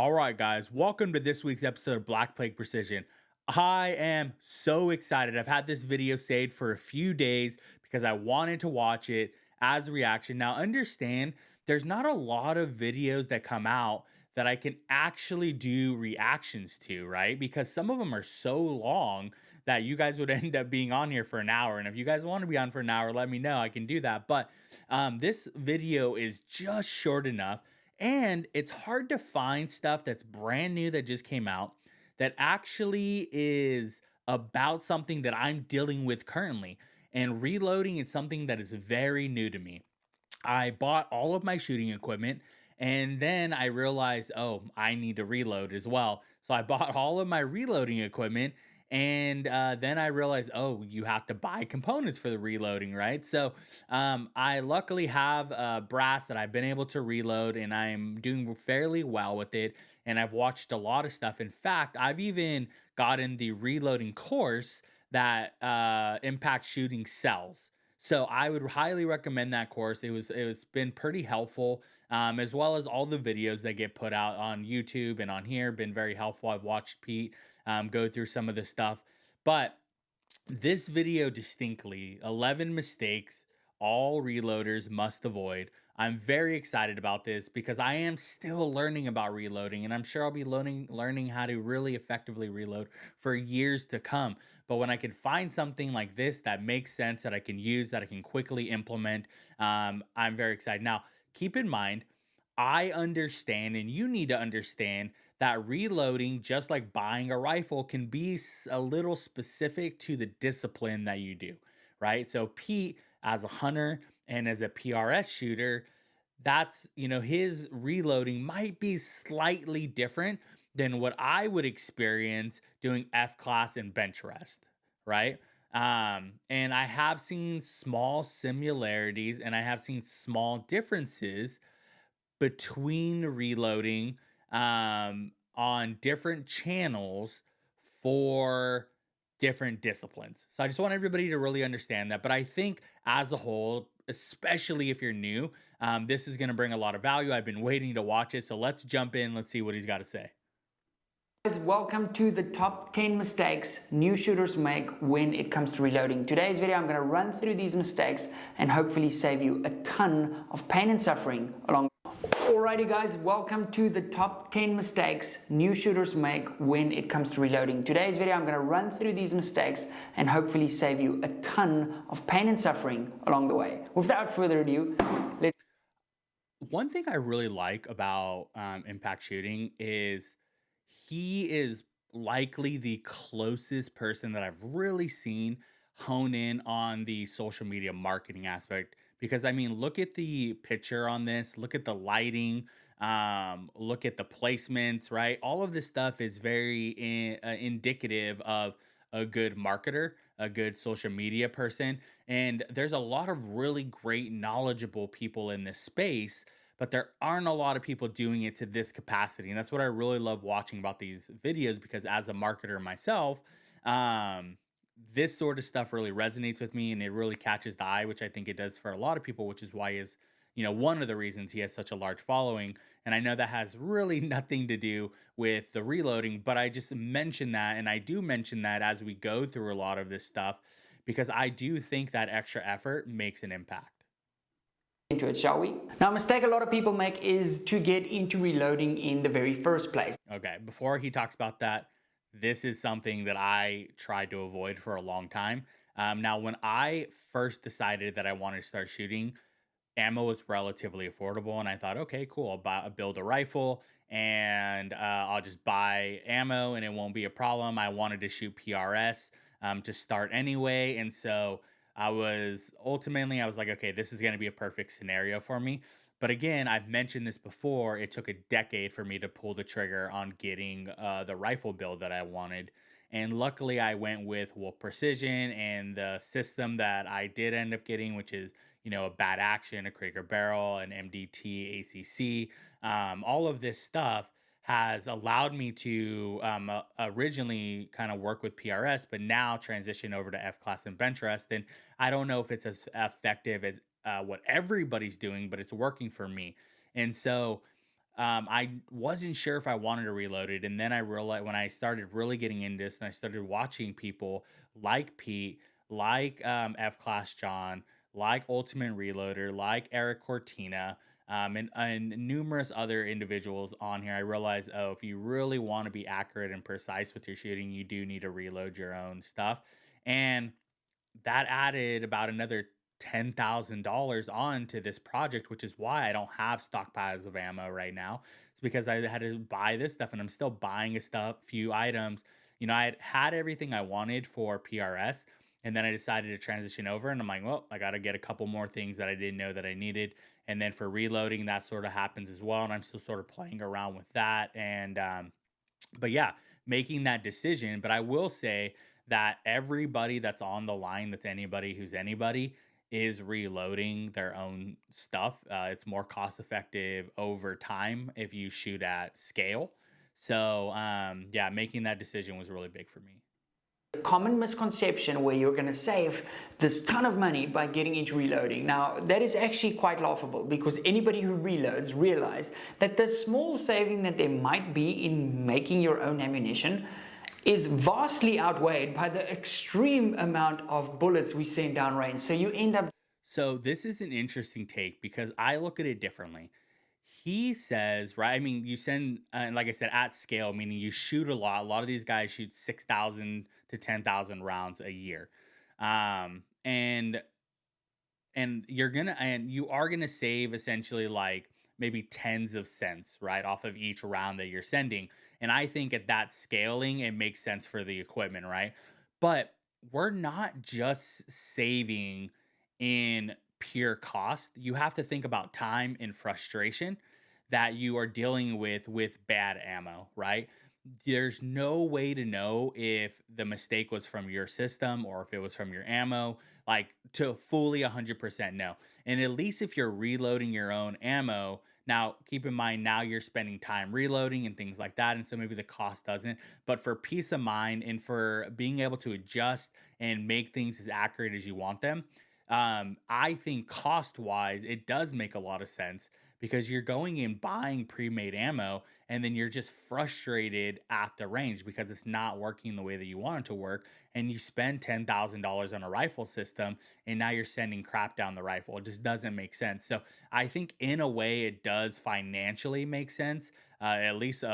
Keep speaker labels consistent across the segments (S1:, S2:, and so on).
S1: All right, guys, welcome to this week's episode of Black Plague Precision. I am so excited. I've had this video saved for a few days because I wanted to watch it as a reaction. Now, understand there's not a lot of videos that come out that I can actually do reactions to, right? Because some of them are so long that you guys would end up being on here for an hour. And if you guys want to be on for an hour, let me know. I can do that. But this video is just short enough and it's hard to find stuff that's brand new that just came out that actually is about something that I'm dealing with currently. And reloading is something that is very new to me. I bought all of my shooting equipment and then I realized, oh, I need to reload as well. So I bought all of my reloading equipment and then I realized, oh, you have to buy components for the reloading, right? So I luckily have brass that I've been able to reload and I'm doing fairly well with it. And I've watched a lot of stuff. In fact, I've even gotten the reloading course that Impact Shooting sells. So I would highly recommend that course. It was been pretty helpful, as well as all the videos that get put out on YouTube and on here. Been very helpful. I've watched Pete go through some of the stuff, but this video distinctly 11 mistakes all reloaders must avoid. I'm very excited about this because I am still learning about reloading and I'm sure I'll be learning how to really effectively reload for years to come. But when I can find something like this that makes sense that I can use that I can quickly implement, I'm very excited. Now, keep in mind I understand, and you need to understand that reloading, just like buying a rifle, can be a little specific to the discipline that you do, right? So, Pete, as a hunter and as a PRS shooter, his reloading might be slightly different than what I would experience doing F class and bench rest, right? And I have seen small similarities and I have seen small differences between reloading on different channels for different disciplines. So I just want everybody to really understand that. But I think as a whole, especially if you're new, this is going to bring a lot of value. I've been waiting to watch it. So let's jump in. Let's see what he's got to say.
S2: Guys, welcome to the top 10 mistakes new shooters make when it comes to reloading. Today's video, I'm going to run through these mistakes and hopefully save you a ton of pain and suffering along. Alrighty guys, welcome to the top 10 mistakes new shooters make when it comes to reloading. Today's video, I'm going to run through these mistakes and hopefully save you a ton of pain and suffering along the way. Without further ado, let's...
S1: One thing I really like about Impact Shooting is he is likely the closest person that I've really seen hone in on the social media marketing aspect. Because I mean, look at the picture on this, look at the lighting, look at the placements, right? All of this stuff is very indicative of a good marketer, a good social media person. And there's a lot of really great, knowledgeable people in this space, but there aren't a lot of people doing it to this capacity. And that's what I really love watching about these videos because as a marketer myself, this sort of stuff really resonates with me and it really catches the eye, which I think it does for a lot of people, which is why is one of the reasons he has such a large following. And I know that has really nothing to do with the reloading, but I just mention that, and I do mention that as we go through a lot of this stuff because I do think that extra effort makes an impact.
S2: Into it, shall we? Now, a mistake a lot of people make is to get into reloading in the very first place.
S1: Okay, before he talks about that, this is something that I tried to avoid for a long time. Now, when I first decided that I wanted to start shooting, ammo was relatively affordable, and I thought, okay, cool, build a rifle, and I'll just buy ammo, and it won't be a problem. I wanted to shoot PRS to start anyway, and so I was like, okay, this is going to be a perfect scenario for me. But again, I've mentioned this before. It took a decade for me to pull the trigger on getting the rifle build that I wanted. And luckily, I went with Wolf Precision and the system that I did end up getting, which is, a Bat Action, a Krieger barrel, an MDT ACC. All of this stuff has allowed me to originally kind of work with PRS, but now transition over to F class and bench rest. And I don't know if it's as effective as what everybody's doing, but it's working for me. And so I wasn't sure if I wanted to reload it. And then I realized when I started really getting into this and I started watching people like Pete, like F Class John, like Ultimate Reloader, like Eric Cortina, and numerous other individuals on here, I realized, oh, if you really want to be accurate and precise with your shooting, you do need to reload your own stuff. And that added about another $10,000 on to this project, which is why I don't have stockpiles of ammo right now. It's because I had to buy this stuff and I'm still buying a few items. I had everything I wanted for PRS, and then I decided to transition over and I'm like, well, I got to get a couple more things that I didn't know that I needed. And then for reloading, that sort of happens as well. And I'm still sort of playing around with that. But yeah, making that decision. But I will say that everybody that's on the line, that's anybody who's anybody, is reloading their own stuff. It's more cost effective over time if you shoot at scale. So yeah, making that decision was really big for me.
S2: Common misconception where you're going to save this ton of money by getting into reloading. Now, that is actually quite laughable because anybody who reloads realize that the small saving that there might be in making your own ammunition is vastly outweighed by the extreme amount of bullets we send downrange. So you end up.
S1: So this is an interesting take because I look at it differently. He says, right? I mean, you send, like I said, at scale, meaning you shoot a lot. A lot of these guys shoot 6,000 to 10,000 rounds a year. And you are gonna save essentially like maybe tens of cents, right, off of each round that you're sending. And I think at that scaling, it makes sense for the equipment, right? But we're not just saving in pure cost. You have to think about time and frustration that you are dealing with bad ammo, right? There's no way to know if the mistake was from your system or if it was from your ammo, like to fully 100% know. And at least if you're reloading your own ammo, now keep in mind now you're spending time reloading and things like that. And so maybe the cost doesn't, but for peace of mind and for being able to adjust and make things as accurate as you want them, I think cost wise, it does make a lot of sense because you're going in buying pre-made ammo and then you're just frustrated at the range because it's not working the way that you want it to work, and you spend $10,000 on a rifle system and now you're sending crap down the rifle. It just doesn't make sense. So I think in a way it does financially make sense, at least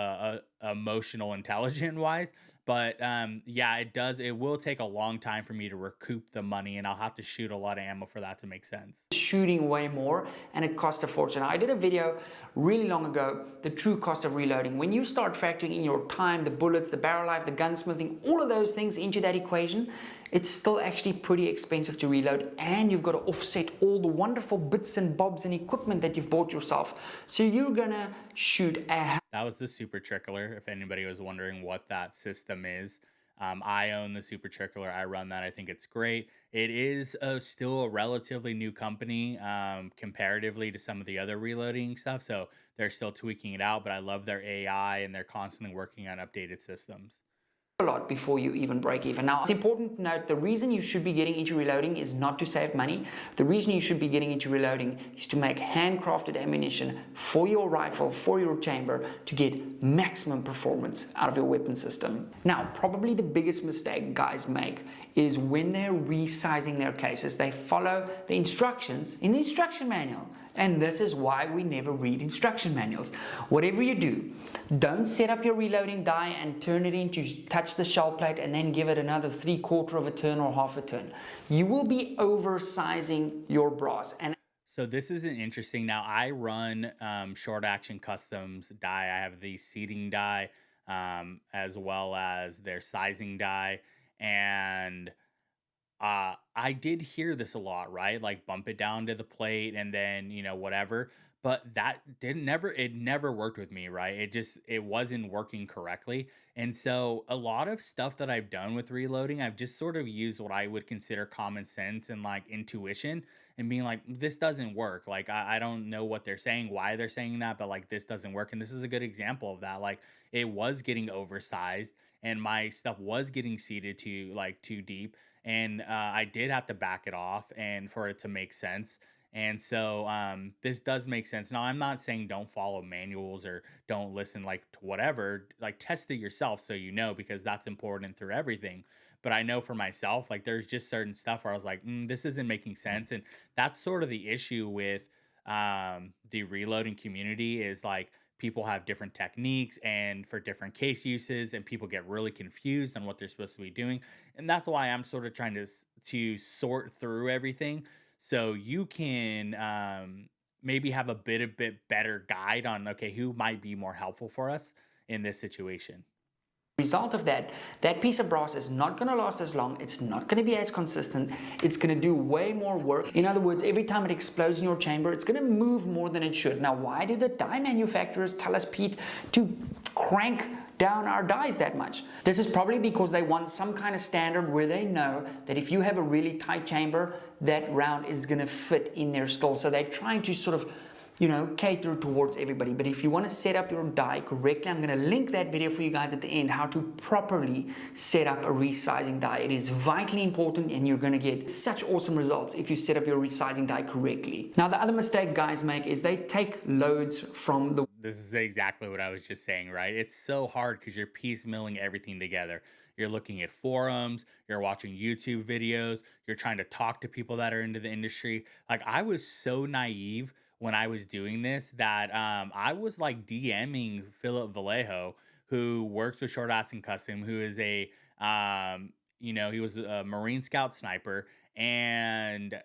S1: emotional intelligent wise. But yeah, it does. It will take a long time for me to recoup the money, and I'll have to shoot a lot of ammo for that to make sense.
S2: Shooting way more and it costs a fortune. I did a video really long ago, the true cost of reloading. When you start factoring in your time, the bullets, the barrel life, the gunsmithing, all of those things into that equation, it's still actually pretty expensive to reload, and you've got to offset all the wonderful bits and bobs and equipment that you've bought yourself. So you're gonna shoot a.
S1: That was the Super Trickler. If anybody was wondering what that system is, I own the Super Trickler. I run that. I think it's great. It is still a relatively new company comparatively to some of the other reloading stuff. So they're still tweaking it out, but I love their AI and they're constantly working on updated systems.
S2: A lot before you even break even. Now, it's important to note the reason you should be getting into reloading is not to save money. The reason you should be getting into reloading is to make handcrafted ammunition for your rifle, for your chamber, to get maximum performance out of your weapon system. Now, probably the biggest mistake guys make is when they're resizing their cases, they follow the instructions in the instruction manual. And this is why we never read instruction manuals. Whatever you do, don't set up your reloading die and turn it into touch the shell plate and then give it another 3/4 of a turn or half a turn. You will be oversizing your brass. And
S1: so this is an interesting. Now I run short action customs die. I have the seating die as well as their sizing die, and I did hear this a lot, right? Like bump it down to the plate and then, whatever. But that didn't never it never worked with me, right? It wasn't working correctly. And so a lot of stuff that I've done with reloading, I've just sort of used what I would consider common sense and like intuition and being like, this doesn't work. Like I don't know what they're saying, why they're saying that, but like this doesn't work. And this is a good example of that. Like it was getting oversized and my stuff was getting seated to like too deep, and I did have to back it off and for it to make sense. And so this does make sense. Now, I'm not saying don't follow manuals or don't listen like to whatever, like test it yourself so you know, because that's important through everything. But I know for myself, like there's just certain stuff where I was like, this isn't making sense. And that's sort of the issue with the reloading community is like people have different techniques and for different case uses, and people get really confused on what they're supposed to be doing. And that's why I'm sort of trying to sort through everything so you can maybe have a bit better guide on okay who might be more helpful for us in this situation.
S2: Result of that, that piece of brass is not going to last as long, it's not going to be as consistent, it's going to do way more work. In other words, every time it explodes in your chamber, it's going to move more than it should. Now, why do the die manufacturers tell us, Pete, to crank down our dies that much? This is probably because they want some kind of standard where they know that if you have a really tight chamber, that round is going to fit in there still. So they're trying to sort of cater towards everybody. But if you want to set up your die correctly, I'm going to link that video for you guys at the end, how to properly set up a resizing die. It is vitally important, and you're going to get such awesome results if you set up your resizing die correctly. Now, the other mistake guys make is they take loads from the...
S1: This is exactly what I was just saying, right? It's so hard because you're piecemealing everything together. You're looking at forums, you're watching YouTube videos, you're trying to talk to people that are into the industry. Like, I was so naive when I was doing this that I was like DMing Philip Vallejo, who works with Short Ass and Custom, who is he was a Marine Scout sniper. And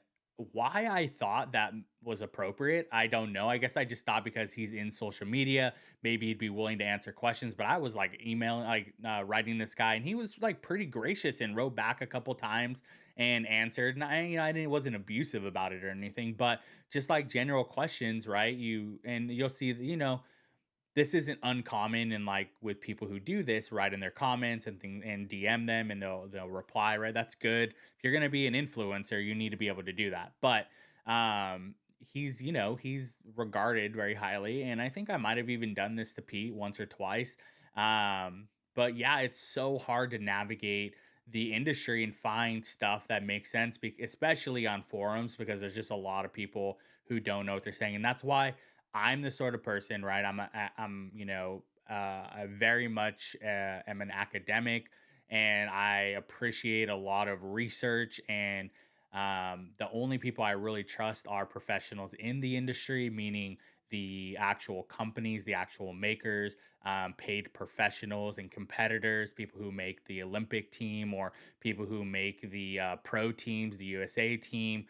S1: why I thought that was appropriate, I don't know. I guess I just thought because he's in social media, maybe he'd be willing to answer questions. But I was like emailing, writing this guy, and he was like pretty gracious and wrote back a couple times and answered. And I didn't wasn't abusive about it or anything, but just like general questions, right? You'll see, this isn't uncommon and like with people who do this, write in their comments and things and DM them and they'll reply, right? That's good. If you're gonna be an influencer, you need to be able to do that. But he's regarded very highly. And I think I might have even done this to Pete once or twice. But yeah, it's so hard to navigate the industry and find stuff that makes sense, especially on forums, because there's just a lot of people who don't know what they're saying. And that's why I'm the sort of person, right? I very much am an academic, and I appreciate a lot of research. And the only people I really trust are professionals in the industry, meaning the actual companies, the actual makers, paid professionals and competitors, people who make the Olympic team or people who make the pro teams, the USA team,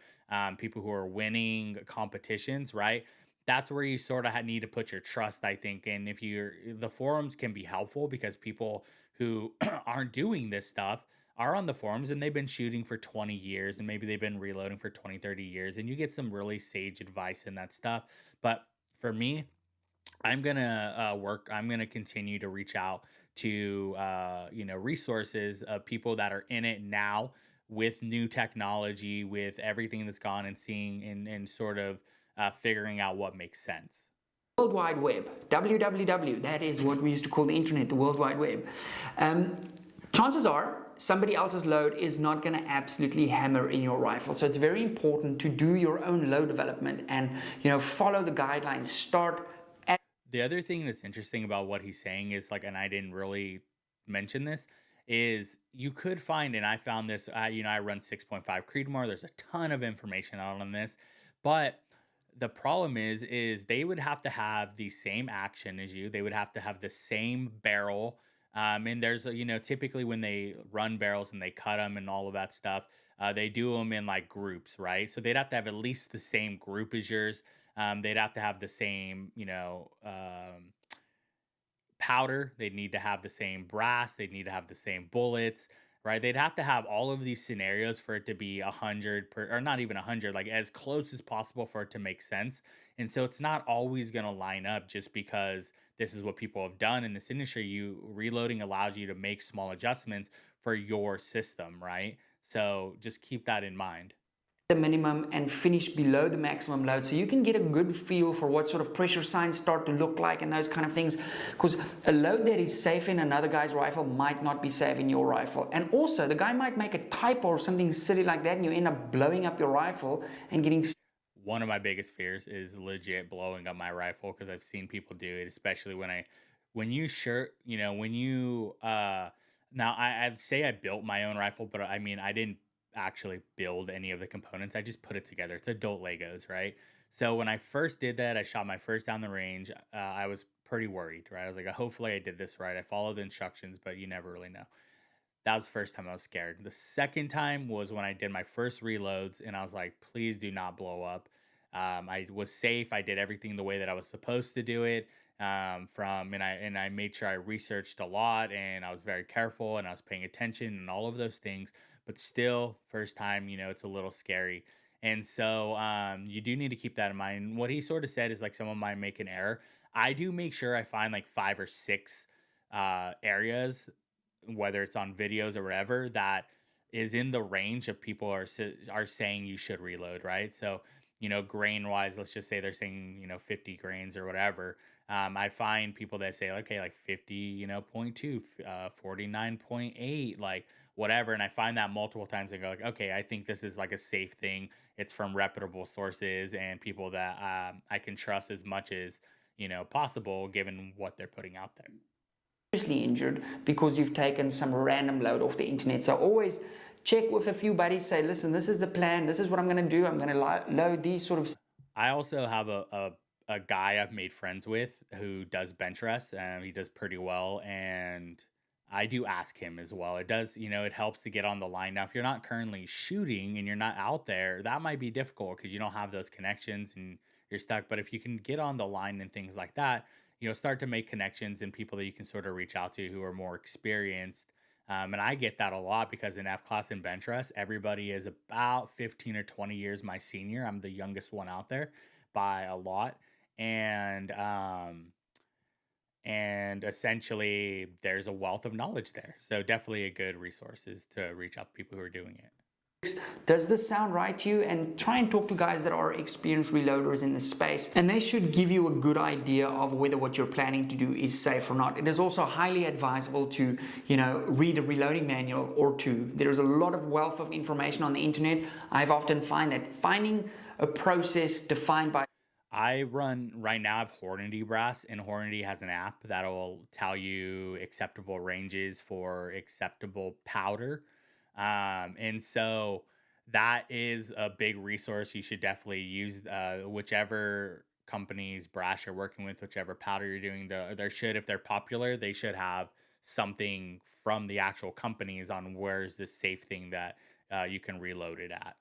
S1: people who are winning competitions, right? That's where you sort of need to put your trust, I think. And the forums can be helpful because people who aren't doing this stuff are on the forums and they've been shooting for 20 years and maybe they've been reloading for 20, 30 years, and you get some really sage advice in that stuff. But for me, I'm gonna continue to reach out to resources of people that are in it now with new technology, with everything that's gone, and seeing and sort of figuring out what makes sense.
S2: World Wide Web, www, that is what we used to call the internet, the World Wide Web. Chances are somebody else's load is not going to absolutely hammer in your rifle. So it's very important to do your own load development and follow the guidelines. Start at...
S1: The other thing that's interesting about what he's saying is like, and I didn't really mention this, is you could find, and I found this, I run 6.5 Creedmoor. There's a ton of information out on this, but the problem is they would have to have the same action as you. They would have to have the same barrel. And there's, typically when they run barrels and they cut them and all of that stuff, they do them in like groups, right? So they'd have to have at least the same group as yours. They'd have to have the same, powder. They'd need to have the same brass. They'd need to have the same bullets, right? They'd have to have all of these scenarios for it to be 100 or not even 100, like as close as possible for it to make sense. And so it's not always going to line up just because this is what people have done in this industry. Reloading allows you to make small adjustments for your system, right? So just keep that in mind.
S2: The minimum and finish below the maximum load, so you can get a good feel for what sort of pressure signs start to look like and those kind of things, because a load that is safe in another guy's rifle might not be safe in your rifle. And also the guy might make a typo or something silly like that and you end up blowing up your rifle and getting...
S1: One of my biggest fears is legit blowing up my rifle because I've seen people do it, especially when you sure, when you, now I'd say I built my own rifle, but I mean, I didn't actually build any of the components. I just put it together. It's adult Legos, right? So when I first did that, I shot my first down the range. I was pretty worried, right? I was like, hopefully I did this right. I followed the instructions, but you never really know. That was the first time I was scared. The second time was when I did my first reloads, and I was like, please do not blow up. I was safe. I did everything the way that I was supposed to do it. And I made sure I researched a lot, and I was very careful, and I was paying attention and all of those things. But still, first time, it's a little scary. And so you do need to keep that in mind. And what he sort of said is like someone might make an error. I do make sure I find like five or six areas, whether it's on videos or whatever, that is in the range of people are saying you should reload, right? So, grain wise, let's just say they're saying 50 grains or whatever. I find people that say okay, like 50, 0.2, 49.8, like whatever, and I find that multiple times and go like, okay, I think this is like a safe thing. It's from reputable sources and people that I can trust as much as possible, given what they're putting out there.
S2: Seriously injured because you've taken some random load off the internet. So always check with a few buddies, say, listen, this is the plan, this is what I'm going to do, I'm going to load these sort of.
S1: I also have a guy I've made friends with who does bench press, and he does pretty well. And I do ask him as well. It does, it helps to get on the line. Now, if you're not currently shooting and you're not out there, that might be difficult because you don't have those connections and you're stuck. But if you can get on the line and things like that, start to make connections and people that you can sort of reach out to who are more experienced. And I get that a lot because in F class and bench press, everybody is about 15 or 20 years my senior. I'm the youngest one out there by a lot. And essentially there's a wealth of knowledge there. So definitely a good resource is to reach out to people who are doing it.
S2: Does this sound right to you? And try and talk to guys that are experienced reloaders in this space, and they should give you a good idea of whether what you're planning to do is safe or not. It is also highly advisable to read a reloading manual or two. There's a lot of wealth of information on the internet. I've often find that finding a process defined by.
S1: I run right now, I have Hornady Brass, and Hornady has an app that'll tell you acceptable ranges for acceptable powder. And so that is a big resource. You should definitely use whichever company's brass you're working with, whichever powder you're doing. There should, if they're popular, they should have something from the actual companies on where's the safe thing that you can reload it at.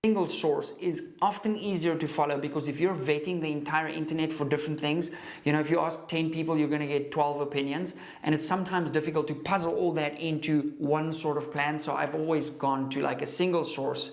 S2: Single source is often easier to follow because if you're vetting the entire internet for different things, if you ask 10 people, you're going to get 12 opinions, and it's sometimes difficult to puzzle all that into one sort of plan. So I've always gone to like a single source,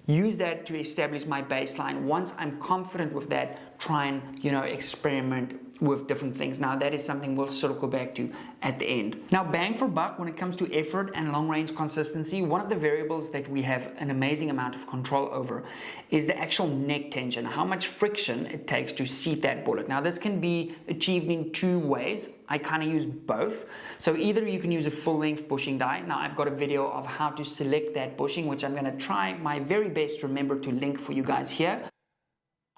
S2: use that to establish my baseline. Once I'm confident with that, try and experiment with different things. Now that is something we'll circle back to at the end. Now, bang for buck, when it comes to effort and long range consistency, one of the variables that we have an amazing amount of control over is the actual neck tension, how much friction it takes to seat that bullet. Now this can be achieved in two ways. I kind of use both. So either you can use a full length bushing die. Now I've got a video of how to select that bushing, which I'm going to try my very best to remember to link for you guys here.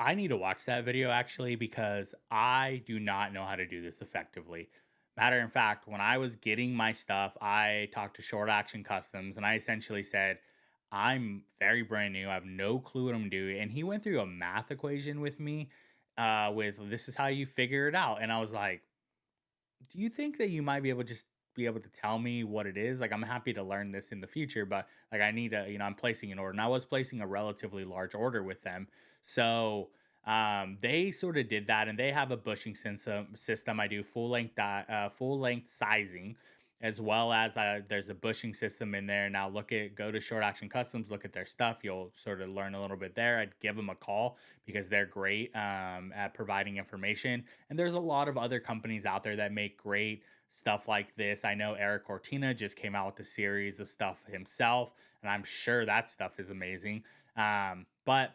S1: I need to watch that video actually because I do not know how to do this effectively. Matter of fact, when I was getting my stuff, I talked to Short Action Customs and I essentially said, I'm very brand new. I have no clue what I'm doing. And he went through a math equation with me with this is how you figure it out. And I was like, do you think that you might be able to just be able to tell me what it is? Like, I'm happy to learn this in the future, but like, I need a, I'm placing an order, and I was placing a relatively large order with them. So, they sort of did that, and they have a bushing system. I do full length sizing, as well as there's a bushing system in there. Now, go to Short Action Customs, look at their stuff. You'll sort of learn a little bit there. I'd give them a call because they're great at providing information. And there's a lot of other companies out there that make great stuff like this. I know Eric Cortina just came out with a series of stuff himself, and I'm sure that stuff is amazing. But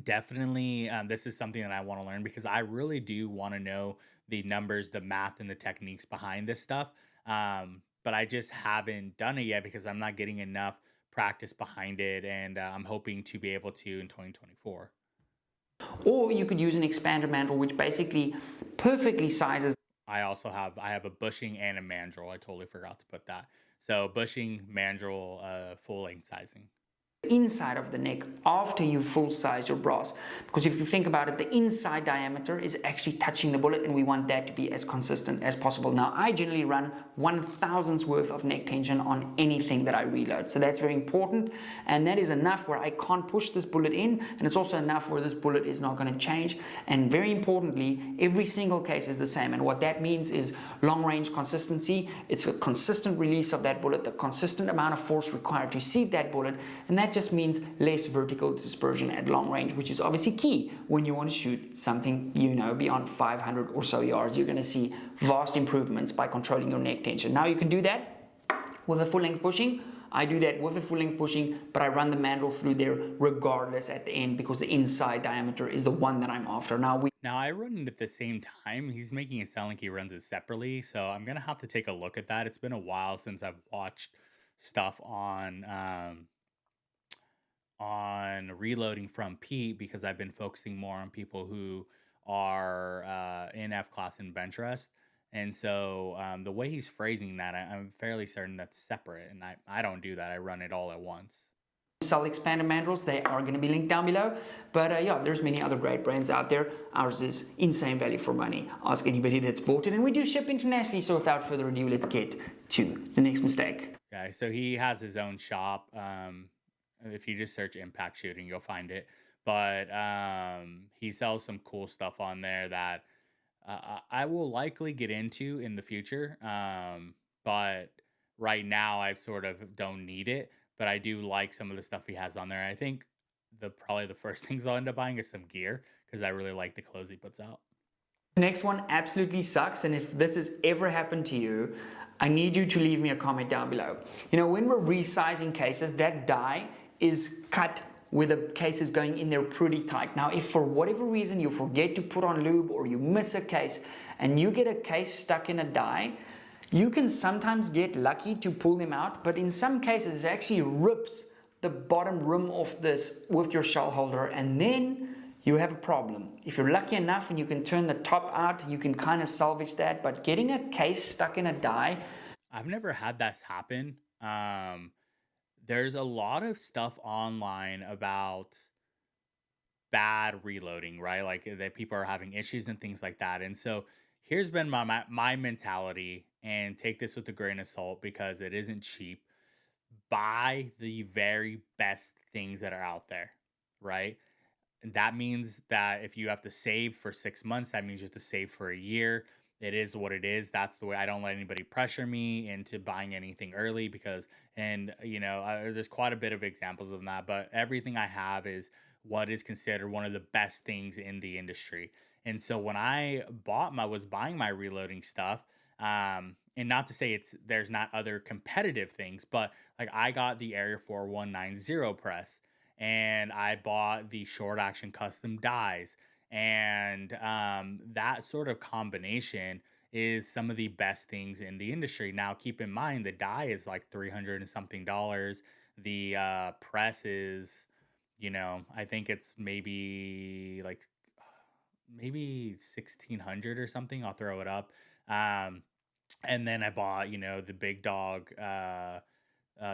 S1: definitely, this is something that I want to learn because I really do want to know the numbers, the math, and the techniques behind this stuff. But I just haven't done it yet because I'm not getting enough practice behind it, and I'm hoping to be able to in 2024.
S2: Or you could use an expander mandrel, which basically perfectly sizes.
S1: I have a bushing and a mandrel. I totally forgot to put that. So bushing, mandrel, full length sizing.
S2: Inside of the neck after you full size your brass, because if you think about it, the inside diameter is actually touching the bullet, and we want that to be as consistent as possible. Now I generally run 1/1000th worth of neck tension on anything that I reload, so that's very important, and that is enough where I can't push this bullet in, and it's also enough where this bullet is not going to change. And very importantly, every single case is the same, and what that means is long range consistency. It's a consistent release of that bullet, the consistent amount of force required to seat that bullet, and that just means less vertical dispersion at long range, which is obviously key when you want to shoot something, beyond 500 or so yards. You're going to see vast improvements by controlling your neck tension. Now you can do that with a full length bushing. I do that with a full length bushing, but I run the mandrel through there regardless at the end, because the inside diameter is the one that I'm after. Now
S1: I run it at the same time. He's making it sound like he runs it separately, so I'm gonna have to take a look at that. It's been a while since I've watched stuff on reloading from Pete, because I've been focusing more on people who are in F class and bench rest. And so the way he's phrasing that, I'm fairly certain that's separate. And I don't do that. I run it all at once.
S2: sell expander mandrels, they are going to be linked down below. But yeah, there's many other great brands out there. Ours is insane value for money. Ask anybody that's bought it. And we do ship internationally. So without further ado, let's get to the next mistake.
S1: Okay, so he has his own shop. If you just search impact shooting, you'll find it. But he sells some cool stuff on there that I will likely get into in the future. But right now, I sort of don't need it. But I do like some of the stuff he has on there. I think probably the first things I'll end up buying is some gear, because I really like the clothes he puts out.
S2: The next one absolutely sucks, and if this has ever happened to you, I need you to leave me a comment down below. You know, when we're resizing cases, that die is cut with the cases going in there pretty tight. Now, if for whatever reason you forget to put on lube, or you miss a case and you get a case stuck in a die, you can sometimes get lucky to pull them out, but in some cases it actually rips the bottom rim off this with your shell holder, and then you have a problem. If you're lucky enough and you can turn the top out, you can kind of salvage that, but getting a case stuck in a die...
S1: I've never had that happen. There's a lot of stuff online about bad reloading, right? Like that people are having issues and things like that. And so here's been my mentality, and take this with a grain of salt because it isn't cheap. Buy the very best things that are out there, right? And that means that if you have to save for 6 months, that means you have to save for a year. It is what it is. That's the way. I don't let anybody pressure me into buying anything early, because, and there's quite a bit of examples of that, but everything I have is what is considered one of the best things in the industry. And so when I was buying my reloading stuff, and not to say there's not other competitive things, but like I got the Area 4190 press, and I bought the short action custom dies, and that sort of combination is some of the best things in the industry. Now, keep in mind the die is like $300 and something. The press is, I think it's maybe 1600 or something. I'll throw it up. And then I bought, the big dog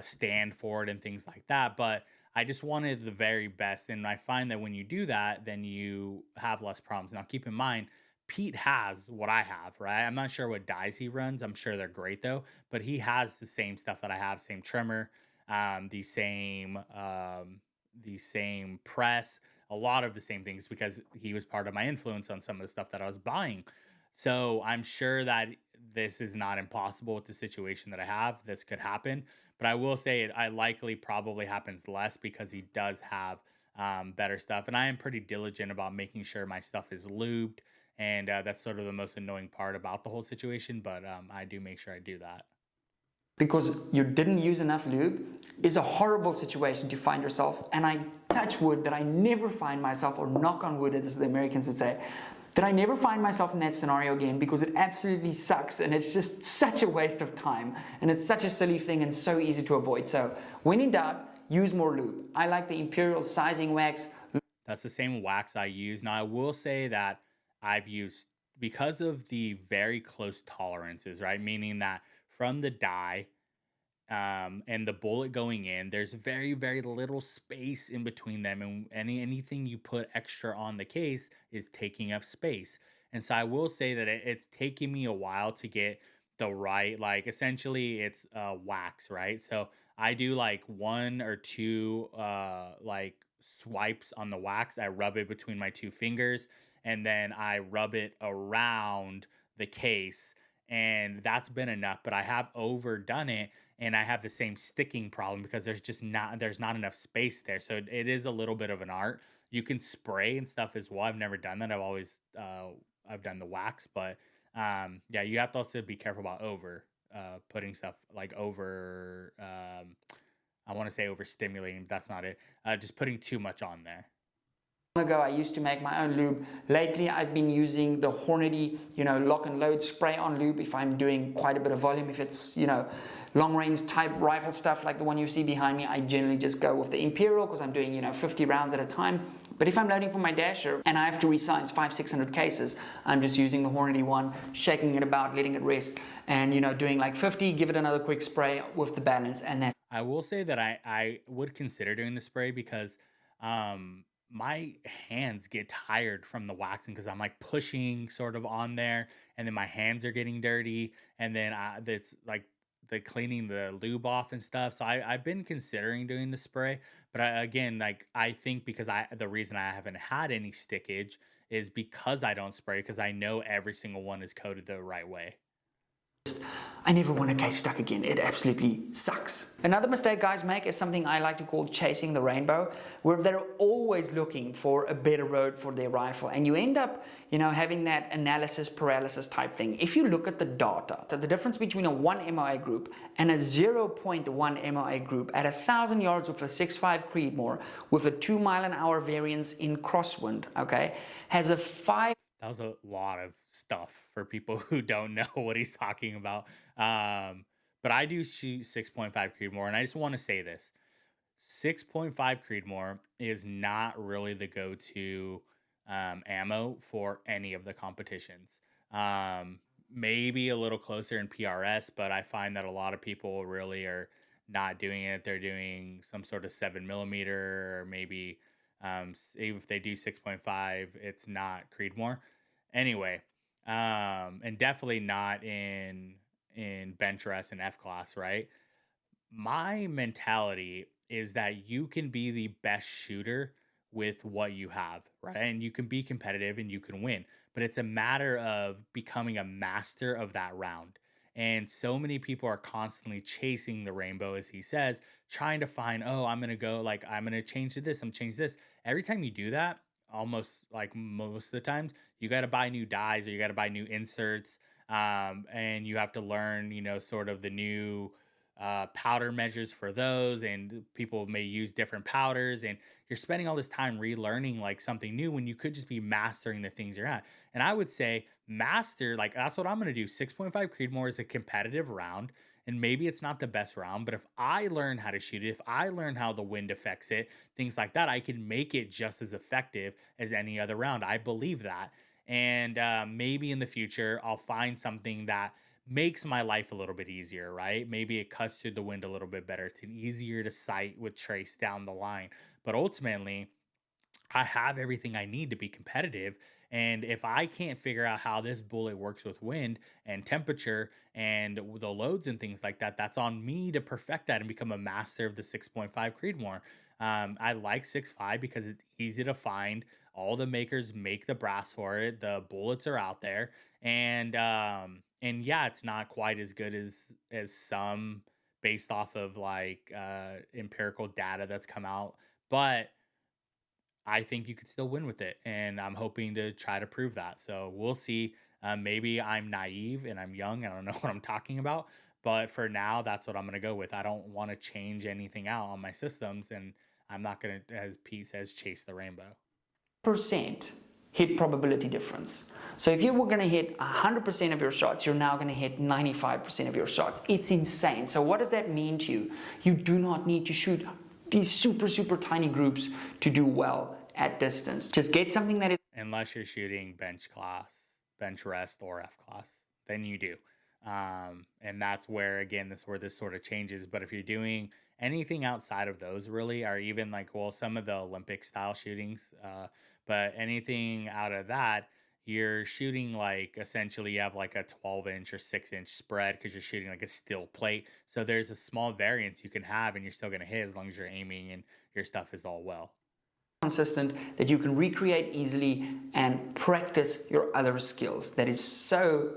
S1: stand for it and things like that. But I just wanted the very best. And I find that when you do that, then you have less problems. Now, keep in mind, Pete has what I have, right? I'm not sure what dies he runs. I'm sure they're great though, but he has the same stuff that I have, same trimmer, the same press, a lot of the same things, because he was part of my influence on some of the stuff that I was buying. So I'm sure that this is not impossible with the situation that I have. This could happen, but I will say I likely probably happens less, because he does have better stuff. And I am pretty diligent about making sure my stuff is lubed. And that's sort of the most annoying part about the whole situation. But I do make sure I do that.
S2: Because you didn't use enough lube is a horrible situation to find yourself. And I touch wood that I never find myself, or knock on wood, as the Americans would say, that I never find myself in that scenario again, because it absolutely sucks, and it's just such a waste of time, and it's such a silly thing and so easy to avoid. So when in doubt, use more lube. I like the Imperial sizing wax.
S1: That's the same wax I use. Now, I will say that I've used, because of the very close tolerances, right? Meaning that from the die, and the bullet going in, there's very, very little space in between them, and anything you put extra on the case is taking up space. And so I will say that it's taking me a while to get the right, like, essentially it's wax, right? So I do like one or two like swipes on the wax. I rub it between my two fingers, and then I rub it around the case, and that's been enough. But I have overdone it, and I have the same sticking problem because there's not enough space there. So it is a little bit of an art. You can spray and stuff as well. I've never done that. I've done the wax, but yeah, you have to also be careful about putting stuff like over I want to say overstimulating, but that's not it. Just putting too much on there.
S2: Ago I used to make my own lube. Lately I've been using the Hornady, lock and load spray on lube if I'm doing quite a bit of volume. If it's, long range type rifle stuff like the one you see behind me, I generally just go with the Imperial because I'm doing, 50 rounds at a time. But if I'm loading for my dasher and I have to resize 500-600 cases, I'm just using the Hornady one, shaking it about, letting it rest, and doing like 50, give it another quick spray with the balance, and then
S1: I will say that I would consider doing the spray because my hands get tired from the waxing because I'm like pushing sort of on there, and then my hands are getting dirty, and then it's like the cleaning the lube off and stuff. So I've been considering doing the spray, but again, like I think because the reason I haven't had any stickage is because I don't spray, because I know every single one is coated the right way.
S2: I never want a case stuck again. It absolutely sucks. Another mistake guys make is something I like to call chasing the rainbow, where they're always looking for a better road for their rifle, and you end up, having that analysis paralysis type thing. If you look at the data, so the difference between a 1 MOA group and a 0.1 MOA group at 1,000 yards with a 6.5 Creedmoor with a 2-mile-an-hour variance in crosswind, okay, has a 5.
S1: That was a lot of stuff for people who don't know what he's talking about. But I do shoot 6.5 Creedmoor, and I just want to say this: 6.5 Creedmoor is not really the go-to ammo for any of the competitions. Maybe a little closer in PRS, but I find that a lot of people really are not doing it. They're doing some sort of 7 millimeter, or maybe if they do 6.5, it's not Creedmoor. Anyway, and definitely not in bench rest and F class, right? My mentality is that you can be the best shooter with what you have, right? And you can be competitive and you can win, but it's a matter of becoming a master of that round. And so many people are constantly chasing the rainbow, as he says, trying to find, oh, I'm going to go, like, I'm going to change to this, I'm change this. Every time you do that, almost like most of the times, you got to buy new dies, or you got to buy new inserts. And you have to learn, sort of the new powder measures for those, and people may use different powders, and you're spending all this time relearning like something new when you could just be mastering the things you're at. And I would say master, like, that's what I'm going to do. 6.5 Creedmoor is a competitive round, and maybe it's not the best round, but if I learn how to shoot it, if I learn how the wind affects it, things like that, I can make it just as effective as any other round. I believe that. And maybe in the future I'll find something that makes my life a little bit easier, right? Maybe it cuts through the wind a little bit better. It's easier to sight with trace down the line. But ultimately, I have everything I need to be competitive. And if I can't figure out how this bullet works with wind and temperature and the loads and things like that, that's on me to perfect that and become a master of the 6.5 Creedmoor. I like 6.5 because it's easy to find. All the makers make the brass for it. The bullets are out there, and yeah, it's not quite as good as some based off of like empirical data that's come out, but I think you could still win with it, and I'm hoping to try to prove that. So we'll see. Maybe I'm naive and I'm young and I don't know what I'm talking about, but for now, that's what I'm going to go with. I don't want to change anything out on my systems, and I'm not going to, as Pete says, chase the rainbow.
S2: Percent hit probability difference. So if you were going to hit 100% of your shots, you're now going to hit 95% of your shots. It's insane. So what does that mean to you? You do not need to shoot these super tiny groups to do well at distance. Just get something that is
S1: Unless you're shooting bench class, bench rest, or F class, then you do. And that's where again this sort of changes. But if you're doing anything outside of those, really, or even like well, some of the Olympic style shootings, but anything out of that, you're shooting like essentially you have like a 12-inch or 6-inch spread because you're shooting like a steel plate. So there's a small variance you can have, and you're still gonna hit as long as you're aiming and your stuff is all well.
S2: consistent, that you can recreate easily and practice your other skills that is so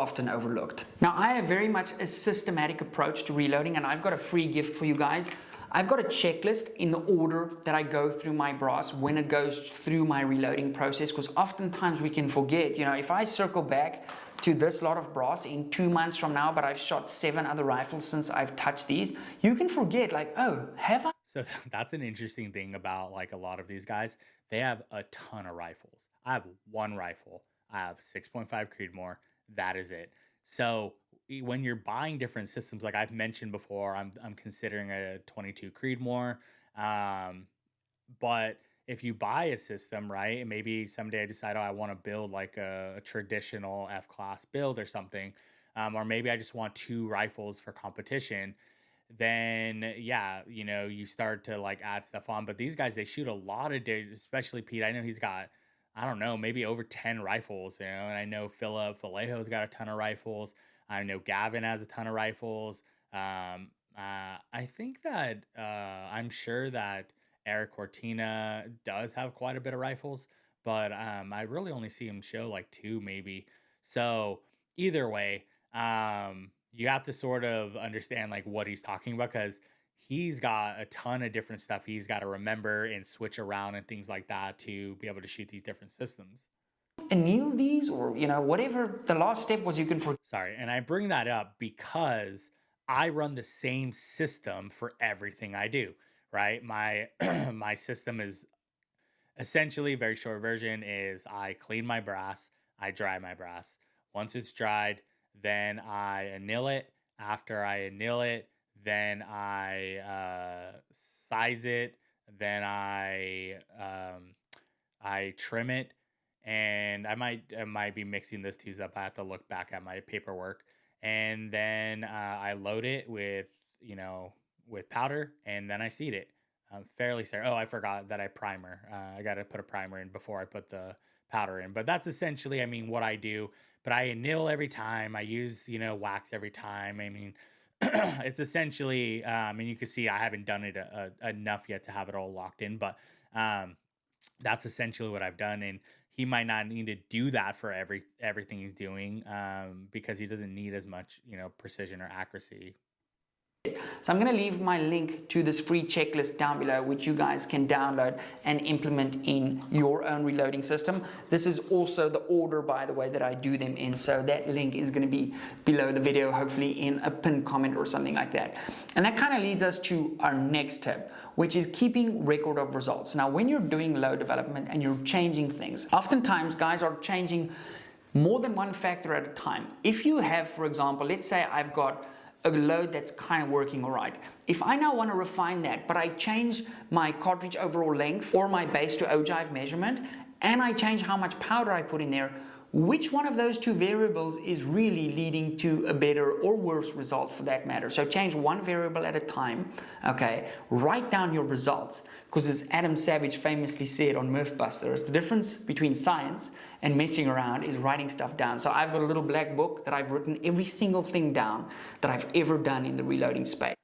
S2: often overlooked. Now, I have very much a systematic approach to reloading, and I've got a free gift for you guys. I've got a checklist in the order that I go through my brass when it goes through my reloading process, because oftentimes we can forget, you know, if I circle back to this lot of brass in 2 months from now, but I've shot 7 other rifles since I've touched these, you can forget like, oh, have I?
S1: So that's an interesting thing about like a lot of these guys. They have a ton of rifles. I have one rifle. I have 6.5 Creedmoor. That is it. So when you're buying different systems, like I've mentioned before, I'm considering a 22 Creedmoor. Um, but if you buy a system, right, and maybe someday I decide, oh, I want to build like a traditional F class build or something, or maybe I just want 2 rifles for competition, then yeah, you know, you start to like add stuff on. But these guys, they shoot a lot of especially Pete. I know he's got, I don't know, maybe over 10 rifles, you know, and I know Philip Vallejo's got a ton of rifles. I know Gavin has a ton of rifles. I think that I'm sure that Eric Cortina does have quite a bit of rifles, but I really only see him show like 2 maybe. So either way, you have to sort of understand like what he's talking about because he's got a ton of different stuff he's got to remember and switch around and things like that to be able to shoot these different systems.
S2: Anneal these, or you know, whatever the last step was, you can forget.
S1: Sorry, and I bring that up because I run the same system for everything I do, right? My my system is essentially, very short version is I clean my brass, I dry my brass. Once it's dried, then I anneal it. After I anneal it, then I size it. Then I trim it, and I might be mixing those two up. I have to look back at my paperwork, and then I load it with with powder, and then I seed it. I'm fairly certain. Oh, I forgot that I primer. I got to put a primer in before I put the powder in. But that's essentially, I mean, what I do. But I anneal every time. I use wax every time. I mean, it's essentially, and you can see I haven't done it enough yet to have it all locked in. But um, that's essentially what I've done. And he might not need to do that for everything he's doing because he doesn't need as much precision or accuracy.
S2: So I'm going to leave my link to this free checklist down below, which you guys can download and implement in your own reloading system. This is also the order, by the way, that I do them in. So that link is going to be below the video, hopefully in a pinned comment or something like that. And that kind of leads us to our next tip, which is keeping record of results. Now, when you're doing load development and you're changing things, oftentimes guys are changing more than one factor at a time. If you have, for example, let's say I've got a load that's kind of working all right. If I now want to refine that, but I change my cartridge overall length or my base to ogive measurement, and I change how much powder I put in there, which one of those 2 variables is really leading to a better or worse result for that matter? So change one variable at a time, okay? Write down your results, because as Adam Savage famously said on Mythbusters, the difference between science and messing around is writing stuff down. So I've got a little black book that I've written every single thing down that I've ever done in the reloading space.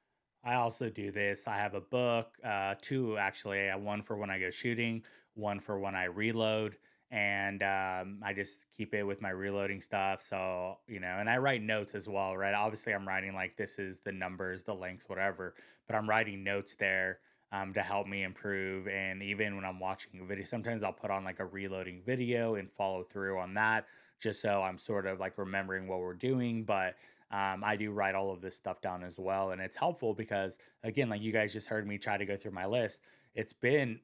S1: I also do this. I have a book, 2 actually. One for when I go shooting, one for when I reload, and I just keep it with my reloading stuff. So and I write notes as well, right? Obviously, I'm writing like this is the numbers, the lengths, whatever, but I'm writing notes there to help me improve. And even when I'm watching a video, sometimes I'll put on like a reloading video and follow through on that, just so I'm sort of like remembering what we're doing. But I do write all of this stuff down as well. And it's helpful because, again, like you guys just heard me try to go through my list. It's been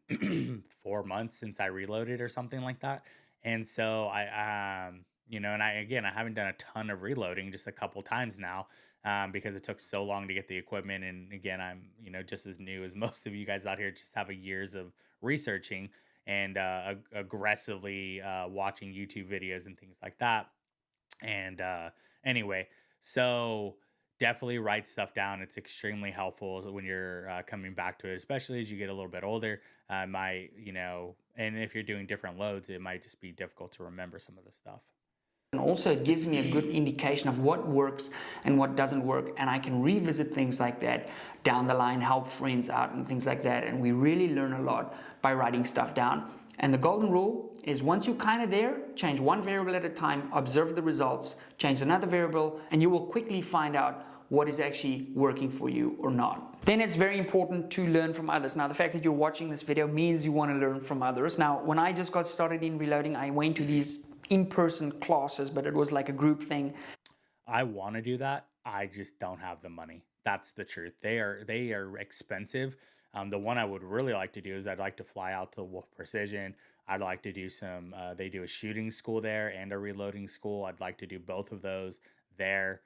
S1: 4 months since I reloaded or something like that. And so and I haven't done a ton of reloading, just a couple times now, because it took so long to get the equipment. And again, I'm, just as new as most of you guys out here, just have a years of researching. and aggressively watching YouTube videos and things like that. And anyway, so definitely write stuff down. It's extremely helpful when you're coming back to it, especially as you get a little bit older. Might, and if you're doing different loads, it might just be difficult to remember some of the stuff.
S2: And also it gives me a good indication of what works and what doesn't work, and I can revisit things like that down the line, help friends out and things like that. And we really learn a lot by writing stuff down. And the golden rule is, once you're kind of there, change one variable at a time, observe the results, change another variable, and you will quickly find out what is actually working for you or not. Then it's very important to learn from others. Now, the fact that you're watching this video means you want to learn from others. Now, when I just got started in reloading, I went to these in-person classes, but it was like a group thing.
S1: I want to do that. I just don't have the money. That's the truth. They are expensive. The one I would really like to do is I'd like to fly out to Wolf Precision. I'd like to do some. They do a shooting school there and a reloading school. I'd like to do both of those there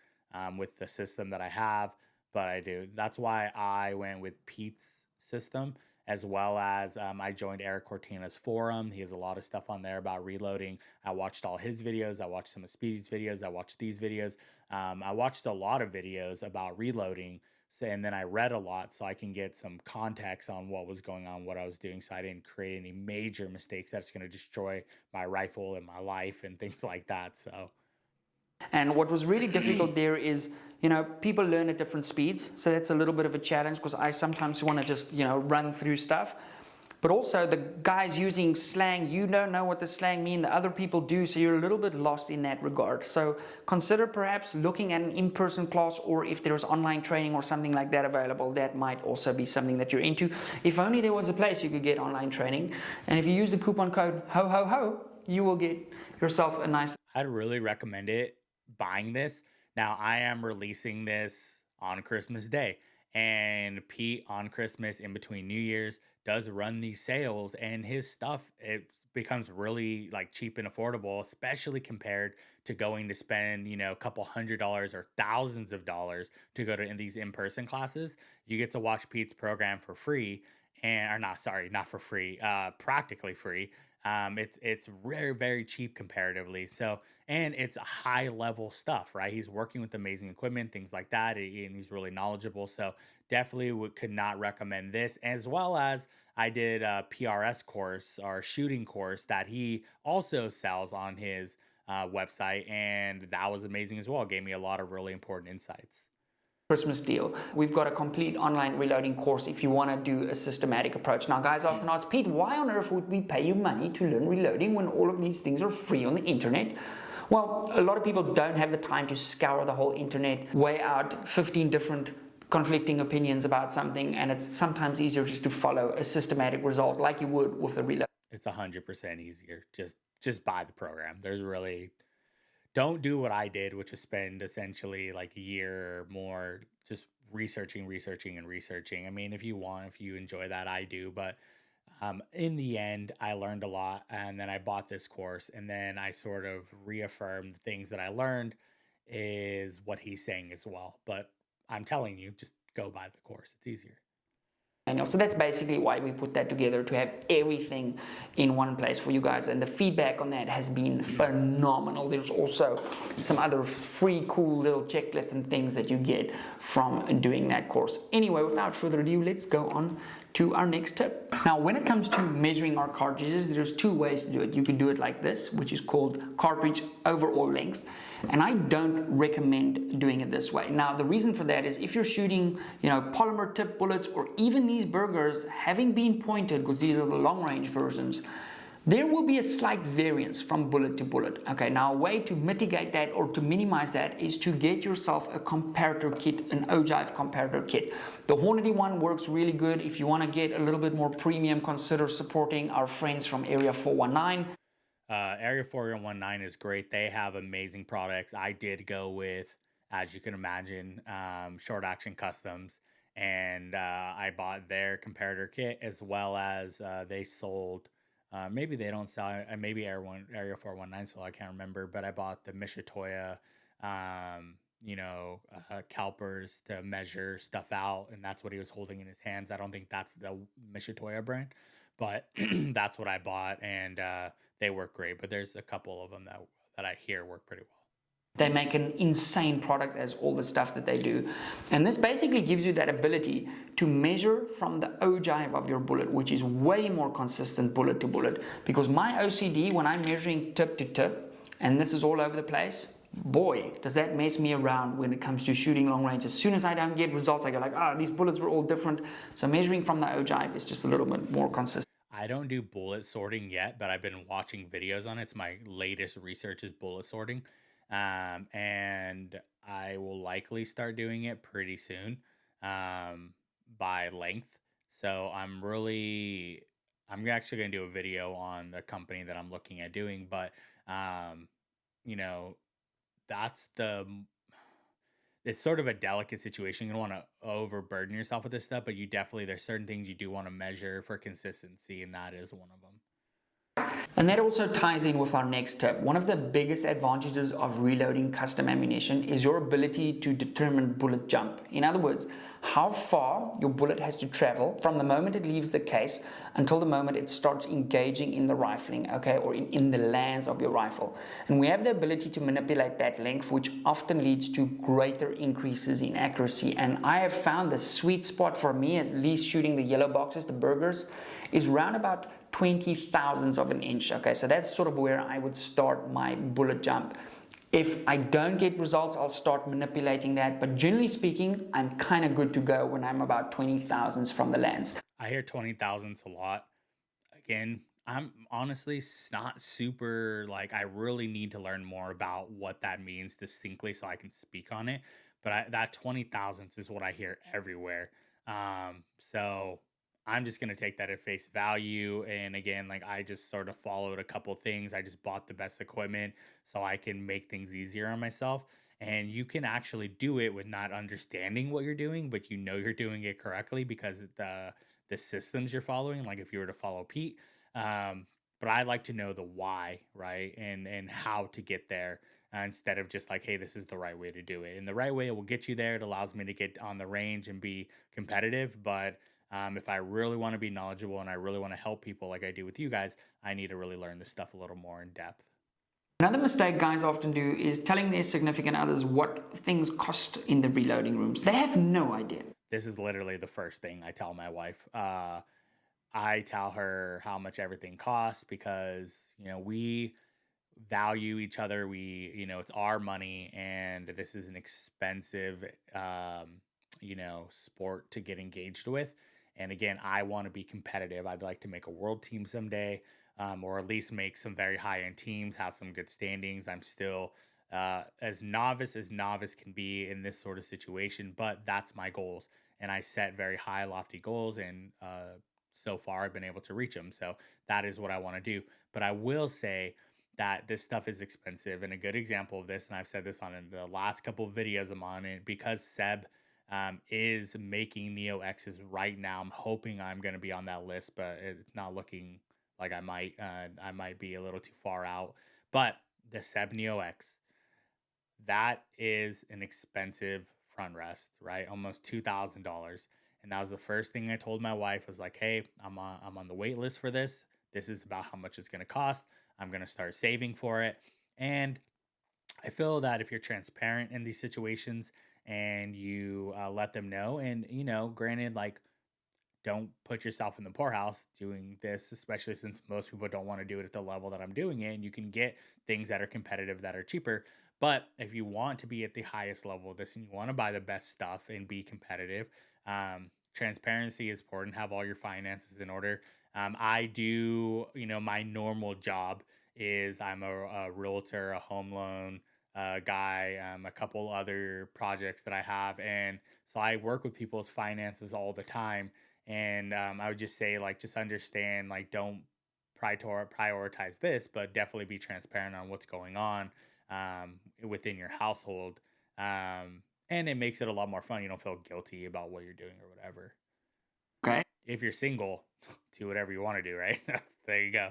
S1: with the system that I have. But I do. That's why I went with Pete's system, as well as I joined Eric Cortina's forum. He has a lot of stuff on there about reloading. I watched all his videos. I watched some of Speedy's videos. I watched these videos. I watched a lot of videos about reloading. So, and then I read a lot so I can get some context on what was going on, what I was doing, so I didn't create any major mistakes that's going to destroy my rifle and my life and things like that. So
S2: And what was really difficult there is, people learn at different speeds. So that's a little bit of a challenge, because I sometimes want to just, run through stuff. But also the guys using slang, you don't know what the slang mean, the other people do, so you're a little bit lost in that regard. So consider perhaps looking at an in-person class, or if there's online training or something like that available, that might also be something that you're into. If only there was a place you could get online training. And if you use the coupon code HOHOHO, you will get yourself a nice...
S1: I'd really recommend it, buying this. Now, I am releasing this on Christmas Day, and Pete on Christmas in between New Year's does run these sales, and his stuff, it becomes really like cheap and affordable, especially compared to going to spend, a couple $100s or thousands of dollars to go to in these in-person classes. You get to watch Pete's program for free, and or not, sorry, not for free, practically free. It's very, very cheap comparatively. So, and it's high level stuff, right? He's working with amazing equipment, things like that, and he's really knowledgeable. So definitely could not recommend this. As well as I did a PRS course or shooting course that he also sells on his website, and that was amazing as well. It gave me a lot of really important insights.
S2: Christmas deal. We've got a complete online reloading course if you want to do a systematic approach. Now, guys often ask, Pete, why on earth would we pay you money to learn reloading when all of these things are free on the internet? Well, a lot of people don't have the time to scour the whole internet, weigh out 15 different conflicting opinions about something, and it's sometimes easier just to follow a systematic result like you would with a reload.
S1: It's 100% easier. Just buy the program. There's really, don't do what I did, which is spend essentially like a year or more just researching, and researching. I mean, if you enjoy that, I do. But in the end, I learned a lot. And then I bought this course, and then I sort of reaffirmed the things that I learned is what he's saying as well. But I'm telling you, just go buy the course. It's easier.
S2: So that's basically why we put that together, to have everything in one place for you guys, and the feedback on that has been phenomenal. There's also some other free cool little checklists and things that you get from doing that course. Anyway, without further ado, let's go on to our next tip. Now, when it comes to measuring our cartridges, there's two ways to do it. You can do it like this, which is called cartridge overall length. And I don't recommend doing it this way. Now, the reason for that is if you're shooting, polymer tip bullets, or even these burgers having been pointed, because these are the long range versions, there will be a slight variance from bullet to bullet. Okay, now a way to mitigate that or to minimize that is to get yourself a comparator kit, an ogive comparator kit. The Hornady one works really good. If you want to get a little bit more premium, consider supporting our friends from Area 419.
S1: Area 419 is great. They have amazing products. I did go with, as you can imagine, Short Action Customs, and I bought their comparator kit, as well as they sold, maybe they don't sell, maybe Area 419, so I can't remember, but I bought the Mishitoya, calipers to measure stuff out, and that's what he was holding in his hands. I don't think that's the Mishitoya brand, but that's what I bought, and they work great. But there's a couple of them that I hear work pretty well.
S2: They make an insane product as all the stuff that they do. And this basically gives you that ability to measure from the ogive of your bullet, which is way more consistent bullet to bullet. Because my OCD, when I'm measuring tip to tip, and this is all over the place, boy, does that mess me around when it comes to shooting long range. As soon as I don't get results, I go like, these bullets were all different. So measuring from the ogive is just a little bit more consistent.
S1: I don't do bullet sorting yet, but I've been watching videos on it. It's my latest research is bullet sorting. And I will likely start doing it pretty soon, by length. So I'm actually going to do a video on the company that I'm looking at doing, but, um, you know, that's it's sort of a delicate situation. You don't want to overburden yourself with this stuff, but there's certain things you do want to measure for consistency, and that is one of them.
S2: And that also ties in with our next tip. One of the biggest advantages of reloading custom ammunition is your ability to determine bullet jump. In other words, how far your bullet has to travel from the moment it leaves the case until the moment it starts engaging in the rifling, okay, or in the lands of your rifle. And we have the ability to manipulate that length, which often leads to greater increases in accuracy. And I have found the sweet spot for me, at least shooting the yellow boxes, the burgers, is around about 20 thousandths of an inch. Okay, so that's sort of where I would start my bullet jump. If I don't get results, I'll start manipulating that. But generally speaking, I'm kind of good to go when I'm about 20 thousandths from the lands.
S1: I hear 20 thousandths a lot. Again, I'm honestly not super, like, I really need to learn more about what that means distinctly so I can speak on it. But that 20 thousandths is what I hear everywhere. So I'm just going to take that at face value. And again, like, I just sort of followed a couple things. I just bought the best equipment so I can make things easier on myself. And you can actually do it with not understanding what you're doing, but you know you're doing it correctly because the systems you're following. Like if you were to follow Pete, but I like to know the why, right, and how to get there. Instead of just like, hey, this is the right way to do it. And the right way, it will get you there. It allows me to get on the range and be competitive. But if I really want to be knowledgeable and I really want to help people like I do with you guys, I need to really learn this stuff a little more in depth.
S2: Another mistake guys often do is telling their significant others what things cost in the reloading rooms. They have no idea.
S1: This is literally the first thing I tell my wife. I tell her how much everything costs because, we value each other. It's our money, and this is an expensive, sport to get engaged with. And again, I want to be competitive. I'd like to make a world team someday, or at least make some very high end teams, have some good standings. I'm still as novice can be in this sort of situation, but that's my goals. And I set very high, lofty goals, and so far I've been able to reach them. So that is what I want to do. But I will say that this stuff is expensive. And a good example of this, and I've said this on the last couple of videos I'm on it, because Seb is making Neo X's right now. I'm hoping I'm going to be on that list, but it's not looking like I might. I might be a little too far out. But the Seb Neo X, that is an expensive front rest, right? Almost $2,000. And that was the first thing I told my wife was like, hey, I'm on the wait list for this. This is about how much it's going to cost. I'm going to start saving for it. And I feel that if you're transparent in these situations and you let them know, and, granted, like, don't put yourself in the poorhouse doing this, especially since most people don't want to do it at the level that I'm doing it. And you can get things that are competitive that are cheaper. But if you want to be at the highest level of this and you want to buy the best stuff and be competitive, transparency is important. Have all your finances in order. I do, my normal job is I'm a realtor, a home loan guy, a couple other projects that I have. And so I work with people's finances all the time. And I would just say, like, just understand, like, don't prioritize this, but definitely be transparent on what's going on within your household. And it makes it a lot more fun. You don't feel guilty about what you're doing or whatever.
S2: Okay.
S1: If you're single, do whatever you want to do, right? There you go.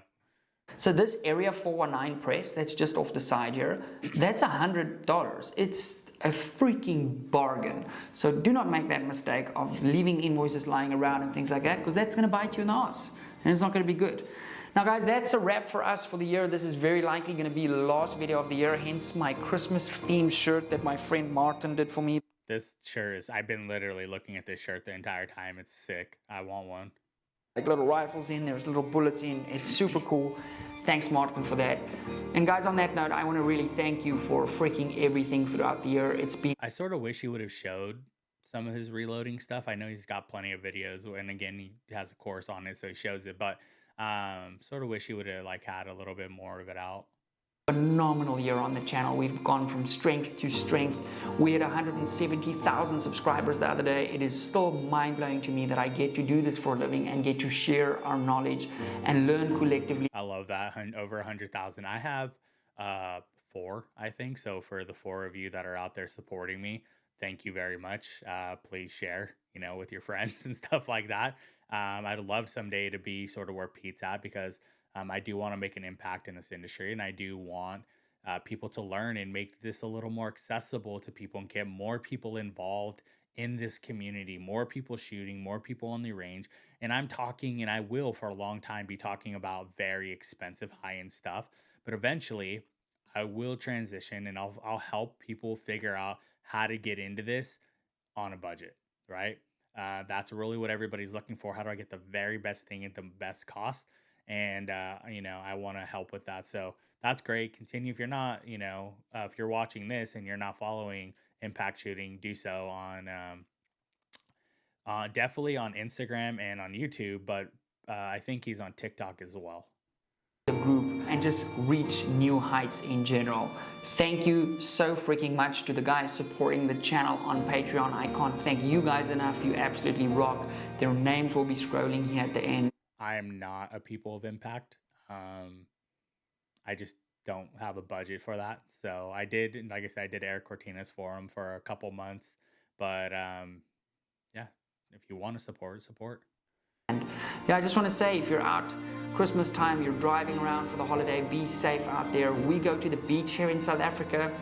S2: So this Area 419 press that's just off the side here, that's $100. It's a freaking bargain. So do not make that mistake of leaving invoices lying around and things like that, because that's going to bite you in the ass. and it's not going to be good. Now guys, that's a wrap for us for the year. This is very likely going to be the last video of the year, hence my Christmas themed shirt that my friend Martin did for me.
S1: This shirt is, I've been literally looking at this shirt the entire time. It's sick. I want one.
S2: Like little rifles in, there's little bullets in. It's super cool. Thanks Martin for that. And guys, on that note, I want to really thank you for freaking everything throughout the year. It's been,
S1: I sort of wish he would have showed some of his reloading stuff. I know he's got plenty of videos, and again, he has a course on it, so he shows it, but sort of wish he would have like had a little bit more of it out.
S2: Phenomenal year on the channel. We've gone from strength to strength. We had 170,000 subscribers the other day. It is still mind-blowing to me that I get to do this for a living and get to share our knowledge and learn collectively.
S1: I love that. Over 100,000. I have 4, I think. So for the 4 of you that are out there supporting me, thank you very much. Please share, with your friends and stuff like that. I'd love someday to be sort of where Pete's at, because I do want to make an impact in this industry, and I do want people to learn and make this a little more accessible to people and get more people involved in this community, more people shooting, more people on the range. And I'm talking, and I will for a long time be talking about very expensive high-end stuff, but eventually I will transition, and I'll help people figure out how to get into this on a budget, right? That's really what everybody's looking for. How do I get the very best thing at the best cost? And I want to help with that. So that's great. Continue. If you're not, if you're watching this and you're not following Impact Shooting, do so on definitely on Instagram and on YouTube, but I think he's on TikTok as well.
S2: The group and just reach new heights in general. Thank you so freaking much to the guys supporting the channel on Patreon. I can't thank you guys enough. You absolutely rock. Their names will be scrolling here at the end.
S1: I am not a people of impact. I just don't have a budget for that. So I did, like I said, I did Eric Cortina's for him for a couple months. But yeah, if you want to support.
S2: And yeah, I just want to say, if you're out Christmas time, you're driving around for the holiday, be safe out there. We go to the beach here in South Africa,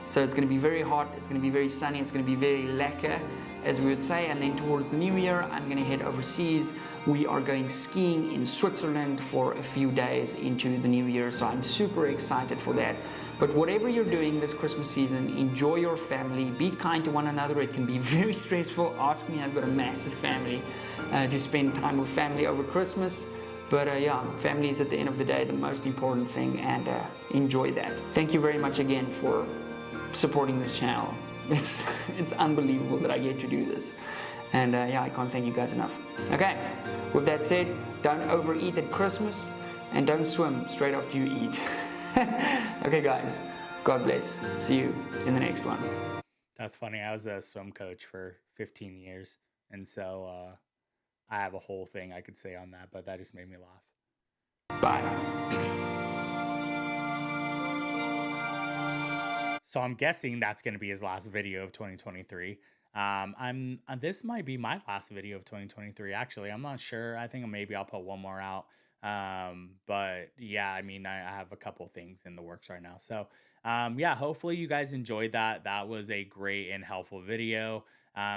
S2: so it's going to be very hot, it's going to be very sunny, it's going to be very lekker, as we would say. And then towards the new year, I'm going to head overseas. We are going skiing in Switzerland for a few days into the new year, so I'm super excited for that. But whatever you're doing this Christmas season, enjoy your family, be kind to one another. It can be very stressful. Ask me, I've got a massive family to spend time with family over Christmas. But yeah, family is at the end of the day the most important thing, and enjoy that. Thank you very much again for supporting this channel. It's unbelievable that I get to do this. And yeah, I can't thank you guys enough. Okay, with that said, don't overeat at Christmas, and don't swim straight after you eat. Okay guys, God bless. See you in the next one.
S1: That's funny. I was a swim coach for 15 years, and so I have a whole thing I could say on that, but that just made me laugh.
S2: Bye.
S1: So I'm guessing that's going to be his last video of 2023. This might be my last video of 2023. Actually, I'm not sure. I think maybe I'll put one more out. But yeah, I mean, I have a couple things in the works right now. So yeah, hopefully you guys enjoyed that. That was a great and helpful video.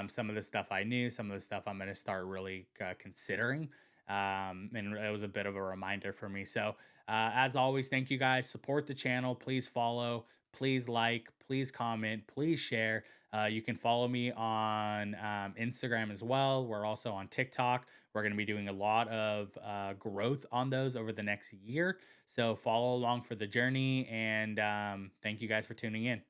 S1: Some of the stuff I knew, some of the stuff I'm going to start really considering. And it was a bit of a reminder for me. So as always, thank you guys. Support the channel. Please follow, please like, please comment, please share. You can follow me on Instagram as well. We're also on TikTok. We're going to be doing a lot of growth on those over the next year. So follow along for the journey. And thank you guys for tuning in.